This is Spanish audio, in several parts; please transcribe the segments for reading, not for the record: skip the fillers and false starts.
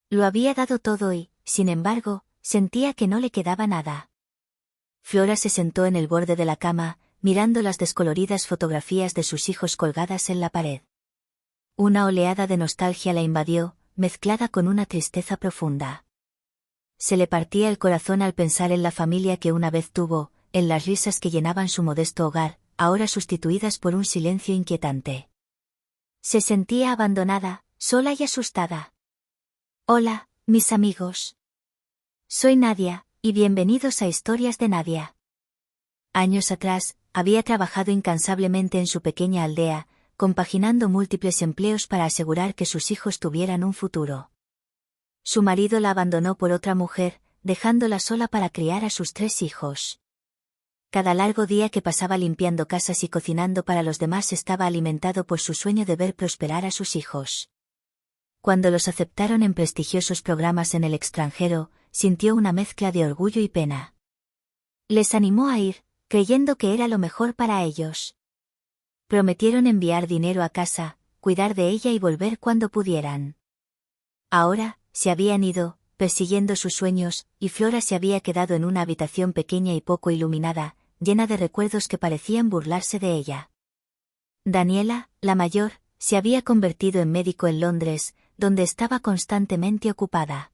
Lo había dado todo y, sin embargo, sentía que no le quedaba nada. Flora se sentó en el borde de la cama, mirando las descoloridas fotografías de sus hijos colgadas en la pared. Una oleada de nostalgia la invadió, mezclada con una tristeza profunda. Se le partía el corazón al pensar en la familia que una vez tuvo, en las risas que llenaban su modesto hogar, ahora sustituidas por un silencio inquietante. Se sentía abandonada, sola y asustada. Hola, mis amigos. Soy Nadia, y bienvenidos a Historias de Nadia. Años atrás, había trabajado incansablemente en su pequeña aldea, compaginando múltiples empleos para asegurar que sus hijos tuvieran un futuro. Su marido la abandonó por otra mujer, dejándola sola para criar a sus 3 hijos. Cada largo día que pasaba limpiando casas y cocinando para los demás estaba alimentado por su sueño de ver prosperar a sus hijos. Cuando los aceptaron en prestigiosos programas en el extranjero, sintió una mezcla de orgullo y pena. Les animó a ir, creyendo que era lo mejor para ellos. Prometieron enviar dinero a casa, cuidar de ella y volver cuando pudieran. Ahora, se habían ido, persiguiendo sus sueños, y Flora se había quedado en una habitación pequeña y poco iluminada, llena de recuerdos que parecían burlarse de ella. Daniela, la mayor, se había convertido en médico en Londres, donde estaba constantemente ocupada.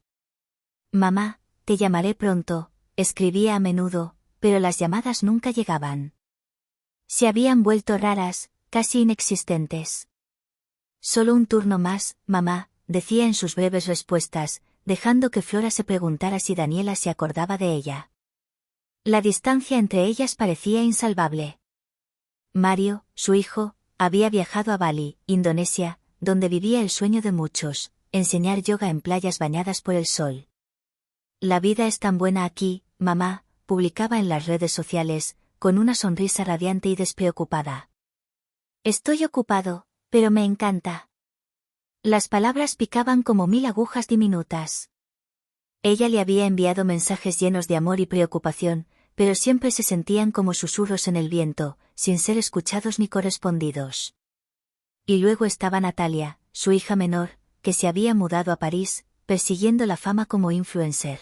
«Mamá, te llamaré pronto», escribía a menudo, pero las llamadas nunca llegaban. Se habían vuelto raras, casi inexistentes. «Solo un turno más, mamá», decía en sus breves respuestas, dejando que Flora se preguntara si Daniela se acordaba de ella. La distancia entre ellas parecía insalvable. Mario, su hijo, había viajado a Bali, Indonesia, donde vivía el sueño de muchos, enseñar yoga en playas bañadas por el sol. «La vida es tan buena aquí, mamá», publicaba en las redes sociales, con una sonrisa radiante y despreocupada. «Estoy ocupado, pero me encanta». Las palabras picaban como 1000 agujas diminutas. Ella le había enviado mensajes llenos de amor y preocupación, pero siempre se sentían como susurros en el viento, sin ser escuchados ni correspondidos. Y luego estaba Natalia, su hija menor, que se había mudado a París, persiguiendo la fama como influencer.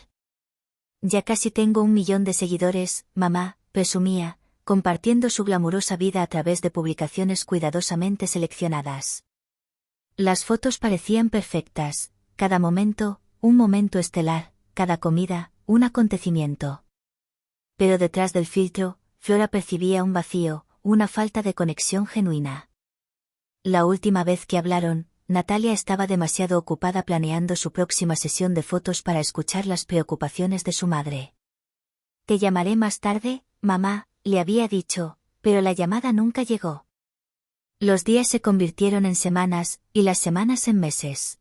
«Ya casi tengo 1 millón de seguidores, mamá», presumía, compartiendo su glamurosa vida a través de publicaciones cuidadosamente seleccionadas. Las fotos parecían perfectas, cada momento, un momento estelar, cada comida, un acontecimiento. Pero detrás del filtro, Flora percibía un vacío, una falta de conexión genuina. La última vez que hablaron, Natalia estaba demasiado ocupada planeando su próxima sesión de fotos para escuchar las preocupaciones de su madre. «Te llamaré más tarde, mamá», le había dicho, pero la llamada nunca llegó. Los días se convirtieron en semanas, y las semanas en meses.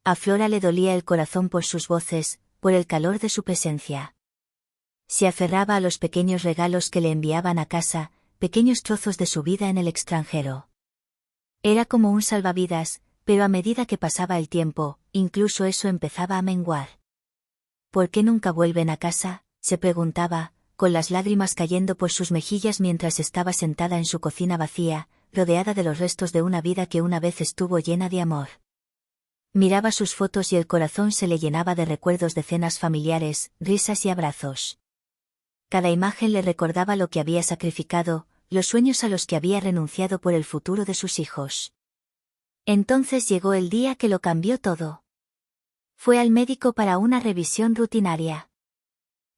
A Flora le dolía el corazón por sus voces, por el calor de su presencia. Se aferraba a los pequeños regalos que le enviaban a casa, pequeños trozos de su vida en el extranjero. Era como un salvavidas, pero a medida que pasaba el tiempo, incluso eso empezaba a menguar. «¿Por qué nunca vuelven a casa?», se preguntaba, con las lágrimas cayendo por sus mejillas mientras estaba sentada en su cocina vacía, rodeada de los restos de una vida que una vez estuvo llena de amor. Miraba sus fotos y el corazón se le llenaba de recuerdos de cenas familiares, risas y abrazos. Cada imagen le recordaba lo que había sacrificado, los sueños a los que había renunciado por el futuro de sus hijos. Entonces llegó el día que lo cambió todo. Fue al médico para una revisión rutinaria.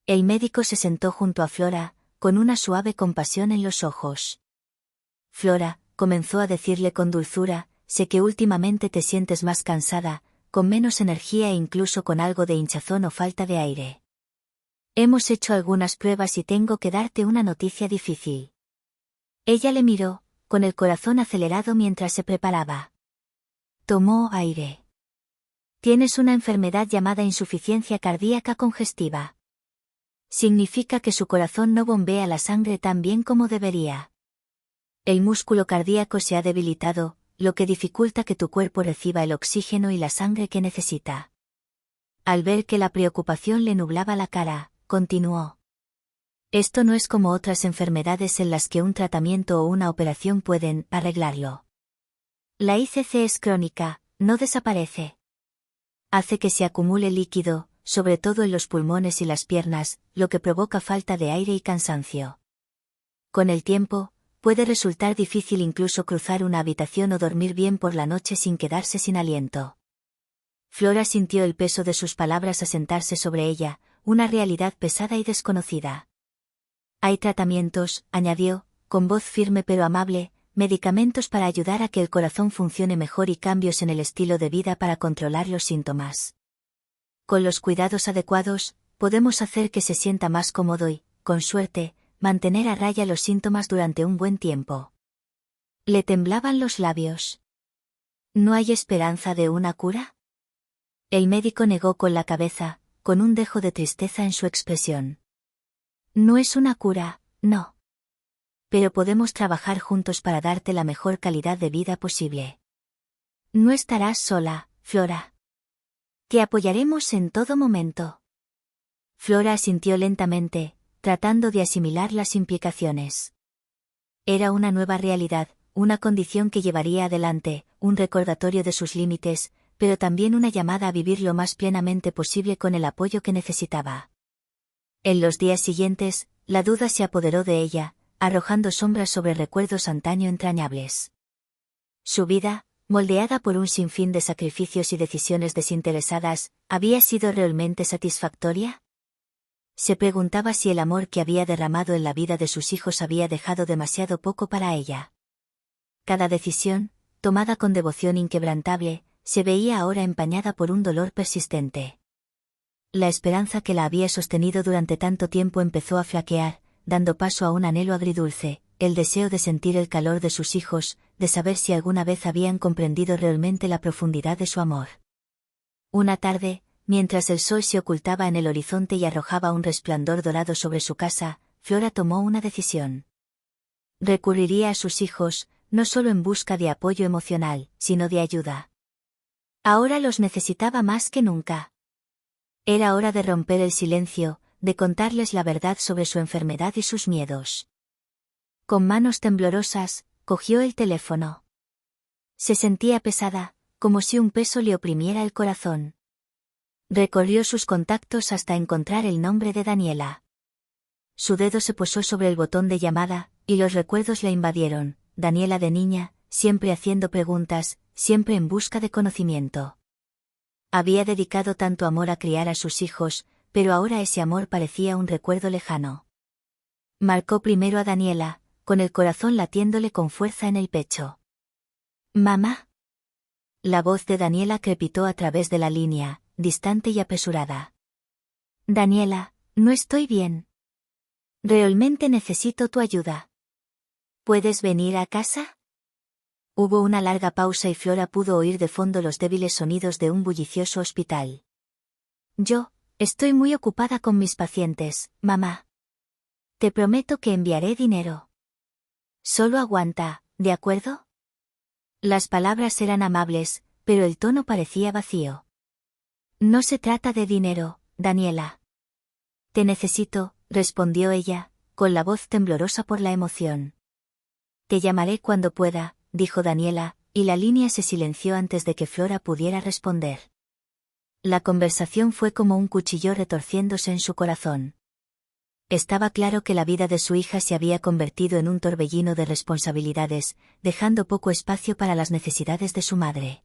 El médico se sentó junto a Flora, con una suave compasión en los ojos. «Flora», comenzó a decirle con dulzura, «sé que últimamente te sientes más cansada, con menos energía e incluso con algo de hinchazón o falta de aire. Hemos hecho algunas pruebas y tengo que darte una noticia difícil». Ella le miró, con el corazón acelerado mientras se preparaba. Tomó aire. «Tienes una enfermedad llamada insuficiencia cardíaca congestiva. Significa que su corazón no bombea la sangre tan bien como debería. El músculo cardíaco se ha debilitado, lo que dificulta que tu cuerpo reciba el oxígeno y la sangre que necesita». Al ver que la preocupación le nublaba la cara, continuó. «Esto no es como otras enfermedades en las que un tratamiento o una operación pueden arreglarlo. La ICC es crónica, no desaparece. Hace que se acumule líquido, sobre todo en los pulmones y las piernas, lo que provoca falta de aire y cansancio. Con el tiempo, puede resultar difícil incluso cruzar una habitación o dormir bien por la noche sin quedarse sin aliento. Flora sintió el peso de sus palabras asentarse sobre ella, una realidad pesada y desconocida. Hay tratamientos, añadió, con voz firme pero amable, medicamentos para ayudar a que el corazón funcione mejor y cambios en el estilo de vida para controlar los síntomas. Con los cuidados adecuados, podemos hacer que se sienta más cómodo y, con suerte, mantener a raya los síntomas durante un buen tiempo. Le temblaban los labios. ¿No hay esperanza de una cura? El médico negó con la cabeza, con un dejo de tristeza en su expresión. No es una cura, no. Pero podemos trabajar juntos para darte la mejor calidad de vida posible. No estarás sola, Flora. Te apoyaremos en todo momento. Flora asintió lentamente, tratando de asimilar las implicaciones. Era una nueva realidad, una condición que llevaría adelante, un recordatorio de sus límites, pero también una llamada a vivir lo más plenamente posible con el apoyo que necesitaba. En los días siguientes, la duda se apoderó de ella, arrojando sombras sobre recuerdos antaño entrañables. Su vida, moldeada por un sinfín de sacrificios y decisiones desinteresadas, ¿había sido realmente satisfactoria? Se preguntaba si el amor que había derramado en la vida de sus hijos había dejado demasiado poco para ella. Cada decisión, tomada con devoción inquebrantable, se veía ahora empañada por un dolor persistente. La esperanza que la había sostenido durante tanto tiempo empezó a flaquear, dando paso a un anhelo agridulce, el deseo de sentir el calor de sus hijos, de saber si alguna vez habían comprendido realmente la profundidad de su amor. Una tarde, mientras el sol se ocultaba en el horizonte y arrojaba un resplandor dorado sobre su casa, Flora tomó una decisión. Recurriría a sus hijos, no solo en busca de apoyo emocional, sino de ayuda. Ahora los necesitaba más que nunca. Era hora de romper el silencio, de contarles la verdad sobre su enfermedad y sus miedos. Con manos temblorosas, cogió el teléfono. Se sentía pesada, como si un peso le oprimiera el corazón. Recorrió sus contactos hasta encontrar el nombre de Daniela. Su dedo se posó sobre el botón de llamada, y los recuerdos la invadieron. Daniela de niña, siempre haciendo preguntas, siempre en busca de conocimiento. Había dedicado tanto amor a criar a sus hijos, pero ahora ese amor parecía un recuerdo lejano. Marcó primero a Daniela, con el corazón latiéndole con fuerza en el pecho. «¿Mamá?» La voz de Daniela crepitó a través de la línea, distante y apresurada. «Daniela, no estoy bien. Realmente necesito tu ayuda. ¿Puedes venir a casa?» Hubo una larga pausa y Flora pudo oír de fondo los débiles sonidos de un bullicioso hospital. «Yo, estoy muy ocupada con mis pacientes, mamá. Te prometo que enviaré dinero. Solo aguanta, ¿de acuerdo?» Las palabras eran amables, pero el tono parecía vacío. «No se trata de dinero, Daniela. Te necesito», respondió ella, con la voz temblorosa por la emoción. «Te llamaré cuando pueda», dijo Daniela, y la línea se silenció antes de que Flora pudiera responder. La conversación fue como un cuchillo retorciéndose en su corazón. Estaba claro que la vida de su hija se había convertido en un torbellino de responsabilidades, dejando poco espacio para las necesidades de su madre.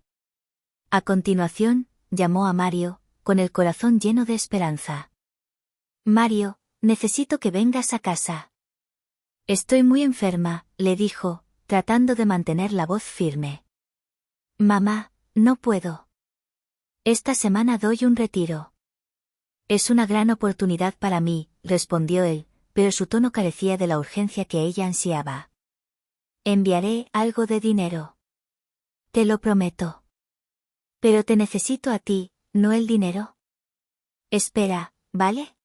A continuación, llamó a Mario, con el corazón lleno de esperanza. «Mario, necesito que vengas a casa». «Estoy muy enferma», le dijo, tratando de mantener la voz firme. «Mamá, no puedo. Esta semana doy un retiro». «Es una gran oportunidad para mí», respondió él, pero su tono carecía de la urgencia que ella ansiaba. «Enviaré algo de dinero. Te lo prometo. Pero te necesito a ti, ¿no el dinero? Espera, ¿vale?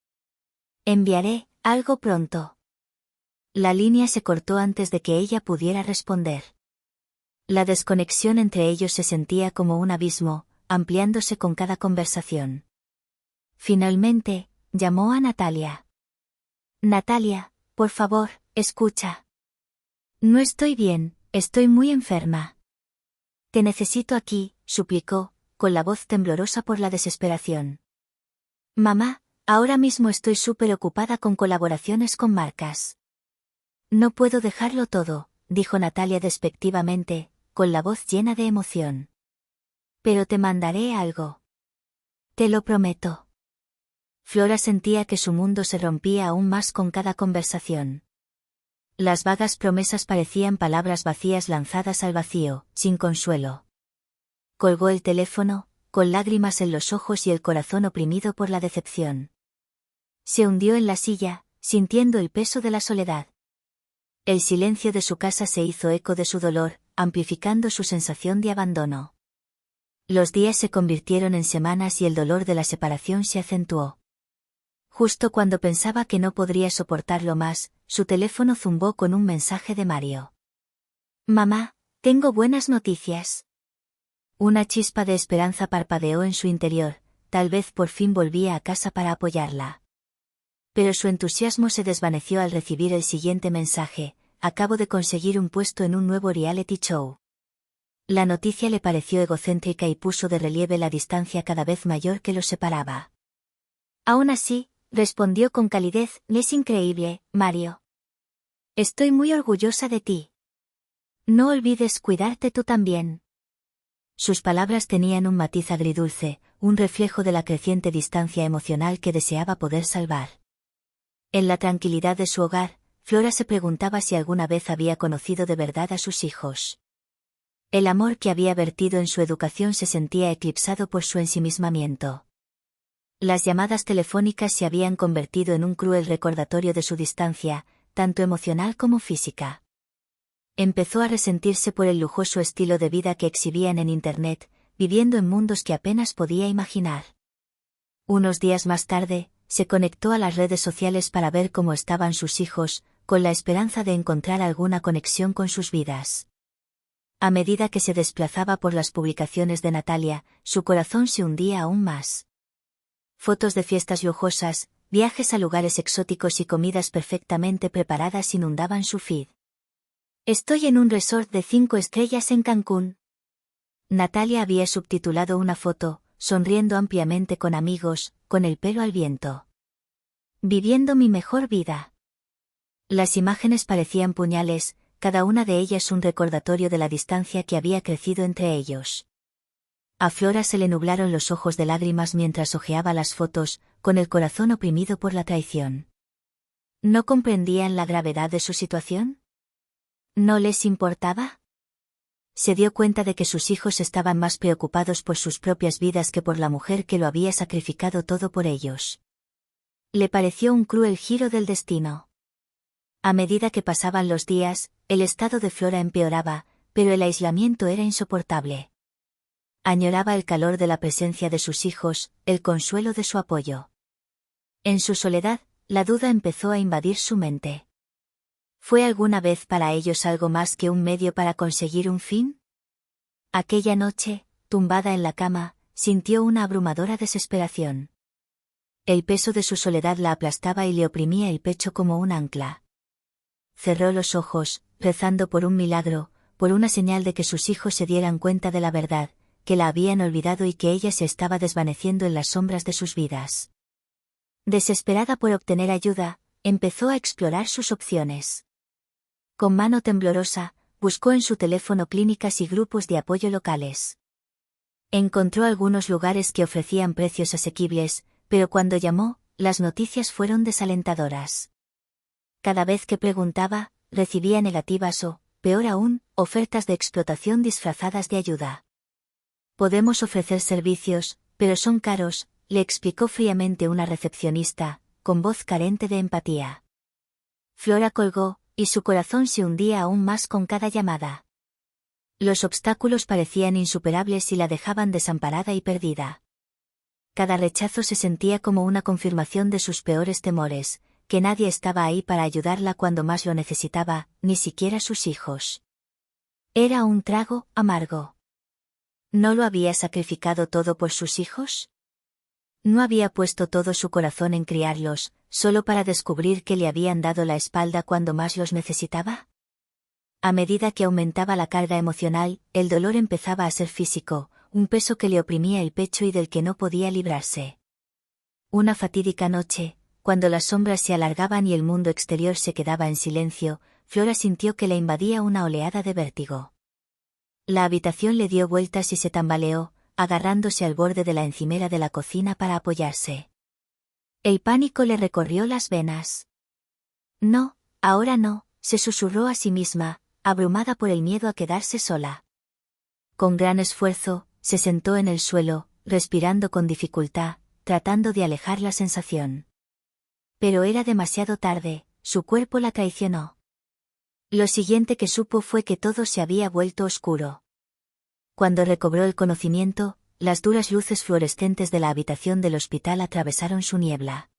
Enviaré algo pronto». La línea se cortó antes de que ella pudiera responder. La desconexión entre ellos se sentía como un abismo, ampliándose con cada conversación. Finalmente, llamó a Natalia. «Natalia, por favor, escucha. No estoy bien, estoy muy enferma. Te necesito aquí», suplicó, con la voz temblorosa por la desesperación. Mamá, ahora mismo estoy súper ocupada con colaboraciones con marcas. No puedo dejarlo todo, dijo Natalia despectivamente, con la voz llena de emoción. Pero te mandaré algo. Te lo prometo. Flora sentía que su mundo se rompía aún más con cada conversación. Las vagas promesas parecían palabras vacías lanzadas al vacío, sin consuelo. Colgó el teléfono, con lágrimas en los ojos y el corazón oprimido por la decepción. Se hundió en la silla, sintiendo el peso de la soledad. El silencio de su casa se hizo eco de su dolor, amplificando su sensación de abandono. Los días se convirtieron en semanas y el dolor de la separación se acentuó. Justo cuando pensaba que no podría soportarlo más, su teléfono zumbó con un mensaje de Mario. Mamá, tengo buenas noticias. Una chispa de esperanza parpadeó en su interior, tal vez por fin volvía a casa para apoyarla. Pero su entusiasmo se desvaneció al recibir el siguiente mensaje: acabo de conseguir un puesto en un nuevo reality show. La noticia le pareció egocéntrica y puso de relieve la distancia cada vez mayor que los separaba. Aún así, respondió con calidez: es increíble, Mario. Estoy muy orgullosa de ti. No olvides cuidarte tú también. Sus palabras tenían un matiz agridulce, un reflejo de la creciente distancia emocional que deseaba poder salvar. En la tranquilidad de su hogar, Flora se preguntaba si alguna vez había conocido de verdad a sus hijos. El amor que había vertido en su educación se sentía eclipsado por su ensimismamiento. Las llamadas telefónicas se habían convertido en un cruel recordatorio de su distancia, tanto emocional como física. Empezó a resentirse por el lujoso estilo de vida que exhibían en Internet, viviendo en mundos que apenas podía imaginar. Unos días más tarde, se conectó a las redes sociales para ver cómo estaban sus hijos, con la esperanza de encontrar alguna conexión con sus vidas. A medida que se desplazaba por las publicaciones de Natalia, su corazón se hundía aún más. Fotos de fiestas lujosas, viajes a lugares exóticos y comidas perfectamente preparadas inundaban su feed. Estoy en un resort de 5 estrellas en Cancún. Natalia había subtitulado una foto, sonriendo ampliamente con amigos, con el pelo al viento. Viviendo mi mejor vida. Las imágenes parecían puñales, cada una de ellas un recordatorio de la distancia que había crecido entre ellos. A Flora se le nublaron los ojos de lágrimas mientras hojeaba las fotos, con el corazón oprimido por la traición. ¿No comprendían la gravedad de su situación? ¿No les importaba? Se dio cuenta de que sus hijos estaban más preocupados por sus propias vidas que por la mujer que lo había sacrificado todo por ellos. Le pareció un cruel giro del destino. A medida que pasaban los días, el estado de Flora empeoraba, pero el aislamiento era insoportable. Añoraba el calor de la presencia de sus hijos, el consuelo de su apoyo. En su soledad, la duda empezó a invadir su mente. ¿Fue alguna vez para ellos algo más que un medio para conseguir un fin? Aquella noche, tumbada en la cama, sintió una abrumadora desesperación. El peso de su soledad la aplastaba y le oprimía el pecho como un ancla. Cerró los ojos, rezando por un milagro, por una señal de que sus hijos se dieran cuenta de la verdad, que la habían olvidado y que ella se estaba desvaneciendo en las sombras de sus vidas. Desesperada por obtener ayuda, empezó a explorar sus opciones. Con mano temblorosa, buscó en su teléfono clínicas y grupos de apoyo locales. Encontró algunos lugares que ofrecían precios asequibles, pero cuando llamó, las noticias fueron desalentadoras. Cada vez que preguntaba, recibía negativas o, peor aún, ofertas de explotación disfrazadas de ayuda. Podemos ofrecer servicios, pero son caros, le explicó fríamente una recepcionista, con voz carente de empatía. Flora colgó, y su corazón se hundía aún más con cada llamada. Los obstáculos parecían insuperables y la dejaban desamparada y perdida. Cada rechazo se sentía como una confirmación de sus peores temores, que nadie estaba ahí para ayudarla cuando más lo necesitaba, ni siquiera sus hijos. Era un trago amargo. ¿No lo había sacrificado todo por sus hijos? ¿No había puesto todo su corazón en criarlos, solo para descubrir que le habían dado la espalda cuando más los necesitaba? A medida que aumentaba la carga emocional, el dolor empezaba a ser físico, un peso que le oprimía el pecho y del que no podía librarse. Una fatídica noche, cuando las sombras se alargaban y el mundo exterior se quedaba en silencio, Flora sintió que la invadía una oleada de vértigo. La habitación le dio vueltas y se tambaleó, agarrándose al borde de la encimera de la cocina para apoyarse. El pánico le recorrió las venas. No, ahora no, se susurró a sí misma, abrumada por el miedo a quedarse sola. Con gran esfuerzo, se sentó en el suelo, respirando con dificultad, tratando de alejar la sensación. Pero era demasiado tarde, su cuerpo la traicionó. Lo siguiente que supo fue que todo se había vuelto oscuro. Cuando recobró el conocimiento, las duras luces fluorescentes de la habitación del hospital atravesaron su niebla.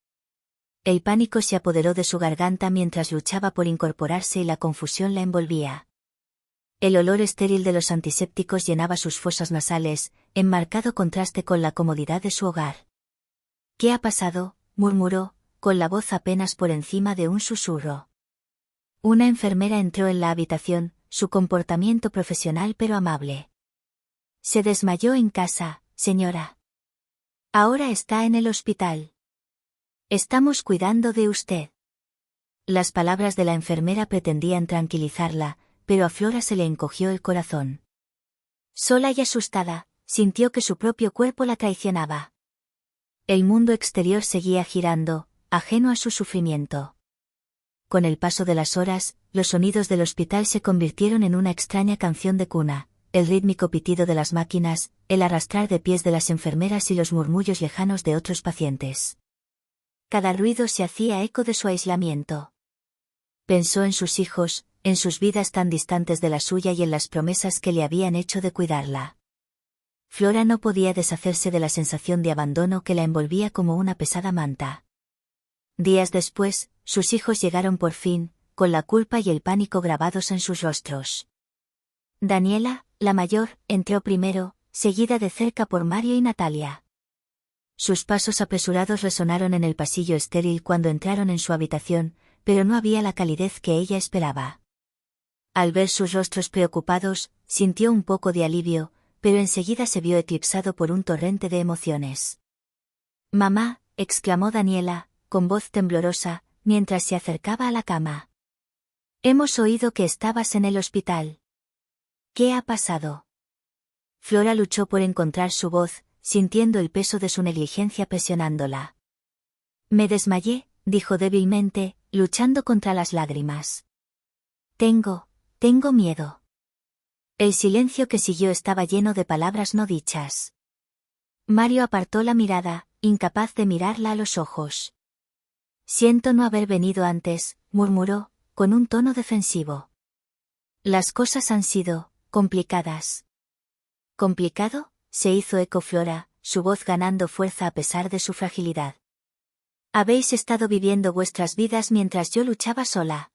El pánico se apoderó de su garganta mientras luchaba por incorporarse y la confusión la envolvía. El olor estéril de los antisépticos llenaba sus fosas nasales, en marcado contraste con la comodidad de su hogar. «¿Qué ha pasado?», murmuró, con la voz apenas por encima de un susurro. Una enfermera entró en la habitación, su comportamiento profesional pero amable. «Se desmayó en casa, señora. Ahora está en el hospital. Estamos cuidando de usted». Las palabras de la enfermera pretendían tranquilizarla, pero a Flora se le encogió el corazón. Sola y asustada, sintió que su propio cuerpo la traicionaba. El mundo exterior seguía girando, ajeno a su sufrimiento. Con el paso de las horas, los sonidos del hospital se convirtieron en una extraña canción de cuna, el rítmico pitido de las máquinas, el arrastrar de pies de las enfermeras y los murmullos lejanos de otros pacientes. Cada ruido se hacía eco de su aislamiento. Pensó en sus hijos, en sus vidas tan distantes de la suya y en las promesas que le habían hecho de cuidarla. Flora no podía deshacerse de la sensación de abandono que la envolvía como una pesada manta. Días después, sus hijos llegaron por fin, con la culpa y el pánico grabados en sus rostros. Daniela, la mayor, entró primero, seguida de cerca por Mario y Natalia. Sus pasos apresurados resonaron en el pasillo estéril cuando entraron en su habitación, pero no había la calidez que ella esperaba. Al ver sus rostros preocupados, sintió un poco de alivio, pero enseguida se vio eclipsado por un torrente de emociones. «Mamá», exclamó Daniela, con voz temblorosa, mientras se acercaba a la cama. «Hemos oído que estabas en el hospital. ¿Qué ha pasado?». Flora luchó por encontrar su voz, sintiendo el peso de su negligencia presionándola. «Me desmayé», dijo débilmente, luchando contra las lágrimas. Tengo miedo». El silencio que siguió estaba lleno de palabras no dichas. Mario apartó la mirada, incapaz de mirarla a los ojos. «Siento no haber venido antes», murmuró, con un tono defensivo. «Las cosas han sido complicadas». «¿Complicado?», se hizo eco Flora, su voz ganando fuerza a pesar de su fragilidad. «Habéis estado viviendo vuestras vidas mientras yo luchaba sola.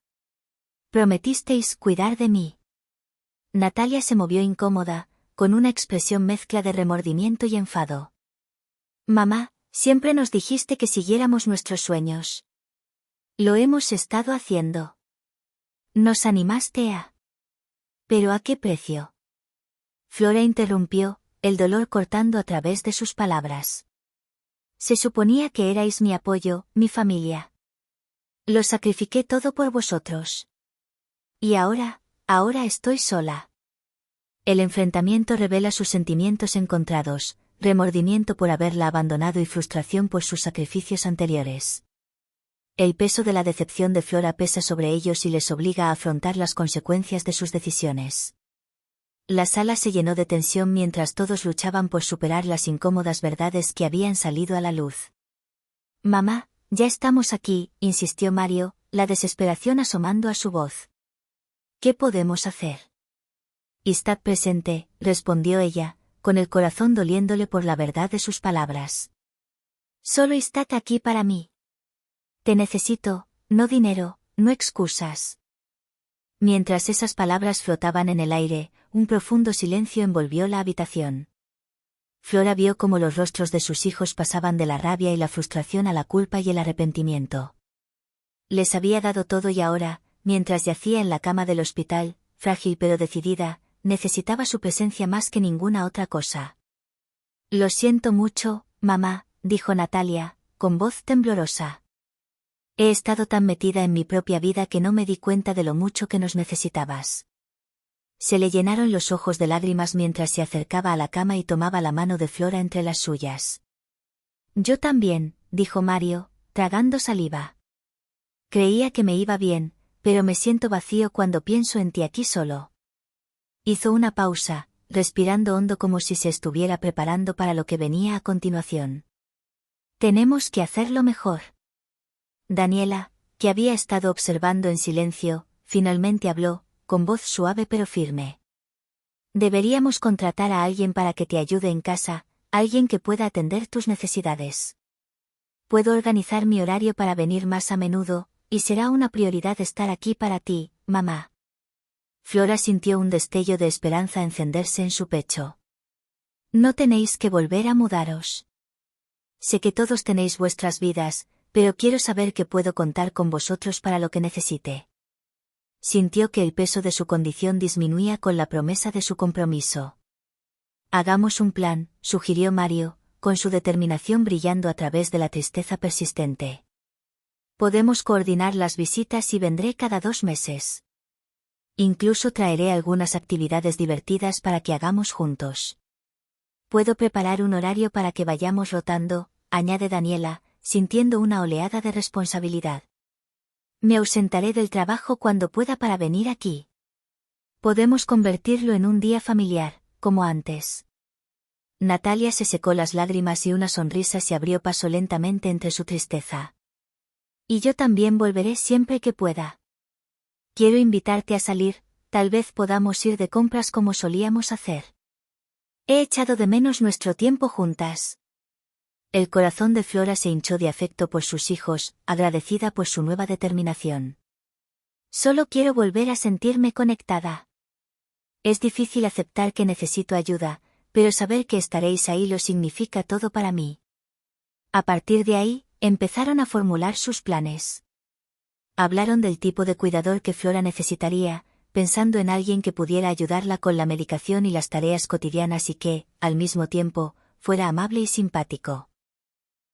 Prometisteis cuidar de mí». Natalia se movió incómoda, con una expresión mezcla de remordimiento y enfado. «Mamá, siempre nos dijiste que siguiéramos nuestros sueños. Lo hemos estado haciendo. Nos animaste a... ¿Pero a qué precio?». Flora interrumpió, el dolor cortando a través de sus palabras. «Se suponía que erais mi apoyo, mi familia. Lo sacrifiqué todo por vosotros. Y ahora estoy sola». El enfrentamiento revela sus sentimientos encontrados, remordimiento por haberla abandonado y frustración por sus sacrificios anteriores. El peso de la decepción de Flora pesa sobre ellos y les obliga a afrontar las consecuencias de sus decisiones. La sala se llenó de tensión mientras todos luchaban por superar las incómodas verdades que habían salido a la luz. «Mamá, ya estamos aquí», insistió Mario, la desesperación asomando a su voz. «¿Qué podemos hacer?». «Estad presente», respondió ella, con el corazón doliéndole por la verdad de sus palabras. «Solo estad aquí para mí. Te necesito, no dinero, no excusas». Mientras esas palabras flotaban en el aire, un profundo silencio envolvió la habitación. Flora vio cómo los rostros de sus hijos pasaban de la rabia y la frustración a la culpa y el arrepentimiento. Les había dado todo y ahora, mientras yacía en la cama del hospital, frágil pero decidida, necesitaba su presencia más que ninguna otra cosa. Lo siento mucho, mamá, dijo Natalia, con voz temblorosa. He estado tan metida en mi propia vida que no me di cuenta de lo mucho que nos necesitabas. Se le llenaron los ojos de lágrimas mientras se acercaba a la cama y tomaba la mano de Flora entre las suyas. Yo también, dijo Mario, tragando saliva. Creía que me iba bien, pero me siento vacío cuando pienso en ti aquí solo. Hizo una pausa, respirando hondo como si se estuviera preparando para lo que venía a continuación. Tenemos que hacerlo mejor. Daniela, que había estado observando en silencio, finalmente habló, con voz suave pero firme. Deberíamos contratar a alguien para que te ayude en casa, alguien que pueda atender tus necesidades. Puedo organizar mi horario para venir más a menudo, y será una prioridad estar aquí para ti, mamá. Flora sintió un destello de esperanza encenderse en su pecho. No tenéis que volver a mudaros. Sé que todos tenéis vuestras vidas, pero quiero saber que puedo contar con vosotros para lo que necesite. Sintió que el peso de su condición disminuía con la promesa de su compromiso. Hagamos un plan, sugirió Mario, con su determinación brillando a través de la tristeza persistente. Podemos coordinar las visitas y vendré cada 2 meses. Incluso traeré algunas actividades divertidas para que hagamos juntos. Puedo preparar un horario para que vayamos rotando, añade Daniela, sintiendo una oleada de responsabilidad. Me ausentaré del trabajo cuando pueda para venir aquí. Podemos convertirlo en un día familiar, como antes. Natalia se secó las lágrimas y una sonrisa se abrió paso lentamente entre su tristeza. Y yo también volveré siempre que pueda. Quiero invitarte a salir, tal vez podamos ir de compras como solíamos hacer. He echado de menos nuestro tiempo juntas. El corazón de Flora se hinchó de afecto por sus hijos, agradecida por su nueva determinación. Solo quiero volver a sentirme conectada. Es difícil aceptar que necesito ayuda, pero saber que estaréis ahí lo significa todo para mí. A partir de ahí, empezaron a formular sus planes. Hablaron del tipo de cuidador que Flora necesitaría, pensando en alguien que pudiera ayudarla con la medicación y las tareas cotidianas y que, al mismo tiempo, fuera amable y simpático.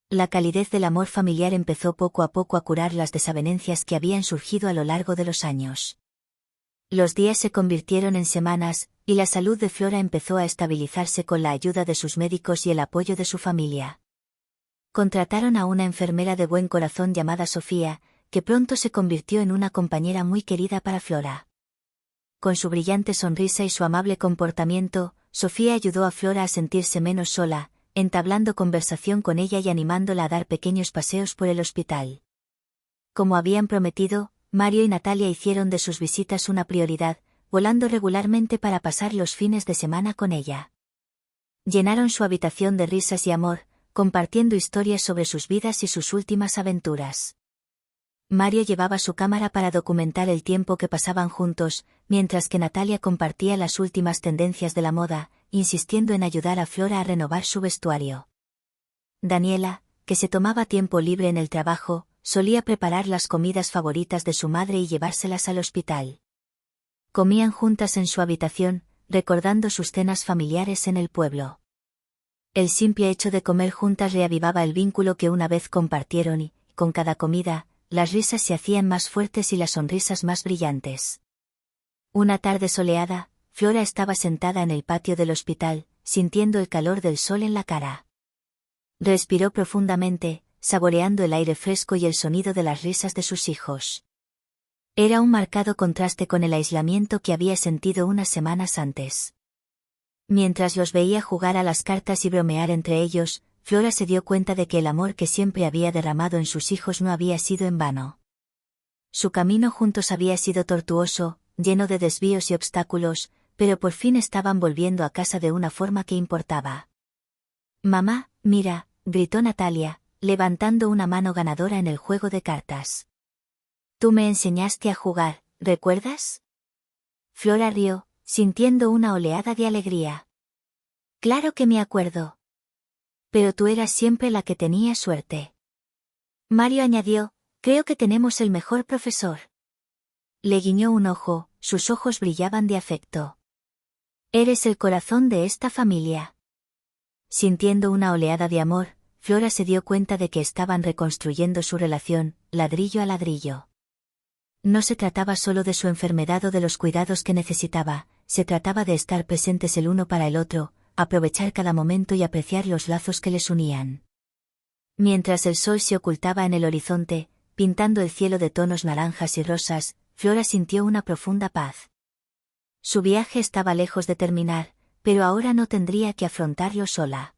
La calidez del amor familiar empezó poco a poco a curar las desavenencias que habían surgido a lo largo de los años. Los días se convirtieron en semanas, y la salud de Flora empezó a estabilizarse con la ayuda de sus médicos y el apoyo de su familia. Contrataron a una enfermera de buen corazón llamada Sofía, que pronto se convirtió en una compañera muy querida para Flora. Con su brillante sonrisa y su amable comportamiento, Sofía ayudó a Flora a sentirse menos sola, entablando conversación con ella y animándola a dar pequeños paseos por el hospital. Como habían prometido, Mario y Natalia hicieron de sus visitas una prioridad, volando regularmente para pasar los fines de semana con ella. Llenaron su habitación de risas y amor, compartiendo historias sobre sus vidas y sus últimas aventuras. Mario llevaba su cámara para documentar el tiempo que pasaban juntos, mientras que Natalia compartía las últimas tendencias de la moda, insistiendo en ayudar a Flora a renovar su vestuario. Daniela, que se tomaba tiempo libre en el trabajo, solía preparar las comidas favoritas de su madre y llevárselas al hospital. Comían juntas en su habitación, recordando sus cenas familiares en el pueblo. El simple hecho de comer juntas reavivaba el vínculo que una vez compartieron y, con cada comida, las risas se hacían más fuertes y las sonrisas más brillantes. Una tarde soleada, Flora estaba sentada en el patio del hospital, sintiendo el calor del sol en la cara. Respiró profundamente, saboreando el aire fresco y el sonido de las risas de sus hijos. Era un marcado contraste con el aislamiento que había sentido unas semanas antes. Mientras los veía jugar a las cartas y bromear entre ellos, Flora se dio cuenta de que el amor que siempre había derramado en sus hijos no había sido en vano. Su camino juntos había sido tortuoso, lleno de desvíos y obstáculos, pero por fin estaban volviendo a casa de una forma que importaba. «Mamá, mira», gritó Natalia, levantando una mano ganadora en el juego de cartas. «Tú me enseñaste a jugar, ¿recuerdas?». Flora rió, sintiendo una oleada de alegría. «Claro que me acuerdo. Pero tú eras siempre la que tenía suerte». Mario añadió, «Creo que tenemos el mejor profesor». Le guiñó un ojo, sus ojos brillaban de afecto. «Eres el corazón de esta familia». Sintiendo una oleada de amor, Flora se dio cuenta de que estaban reconstruyendo su relación, ladrillo a ladrillo. No se trataba solo de su enfermedad o de los cuidados que necesitaba, se trataba de estar presentes el uno para el otro, aprovechar cada momento y apreciar los lazos que les unían. Mientras el sol se ocultaba en el horizonte, pintando el cielo de tonos naranjas y rosas, Flora sintió una profunda paz. Su viaje estaba lejos de terminar, pero ahora no tendría que afrontarlo sola.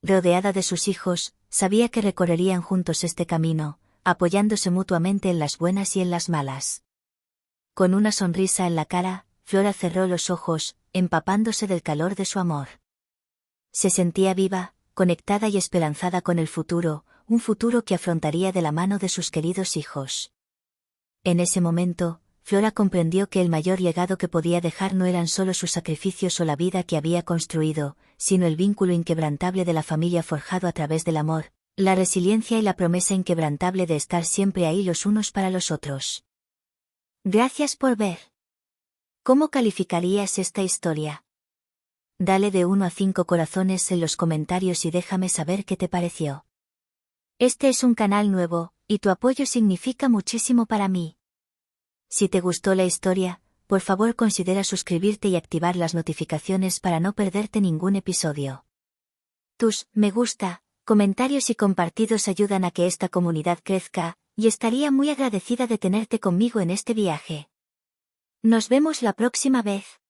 Rodeada de sus hijos, sabía que recorrerían juntos este camino, apoyándose mutuamente en las buenas y en las malas. Con una sonrisa en la cara, Flora cerró los ojos, empapándose del calor de su amor. Se sentía viva, conectada y esperanzada con el futuro, un futuro que afrontaría de la mano de sus queridos hijos. En ese momento, Flora comprendió que el mayor legado que podía dejar no eran solo sus sacrificios o la vida que había construido, sino el vínculo inquebrantable de la familia forjado a través del amor, la resiliencia y la promesa inquebrantable de estar siempre ahí los unos para los otros. Gracias por ver. ¿Cómo calificarías esta historia? Dale de 1 a 5 corazones en los comentarios y déjame saber qué te pareció. Este es un canal nuevo, y tu apoyo significa muchísimo para mí. Si te gustó la historia, por favor considera suscribirte y activar las notificaciones para no perderte ningún episodio. Tus me gusta, comentarios y compartidos ayudan a que esta comunidad crezca, y estaría muy agradecida de tenerte conmigo en este viaje. Nos vemos la próxima vez.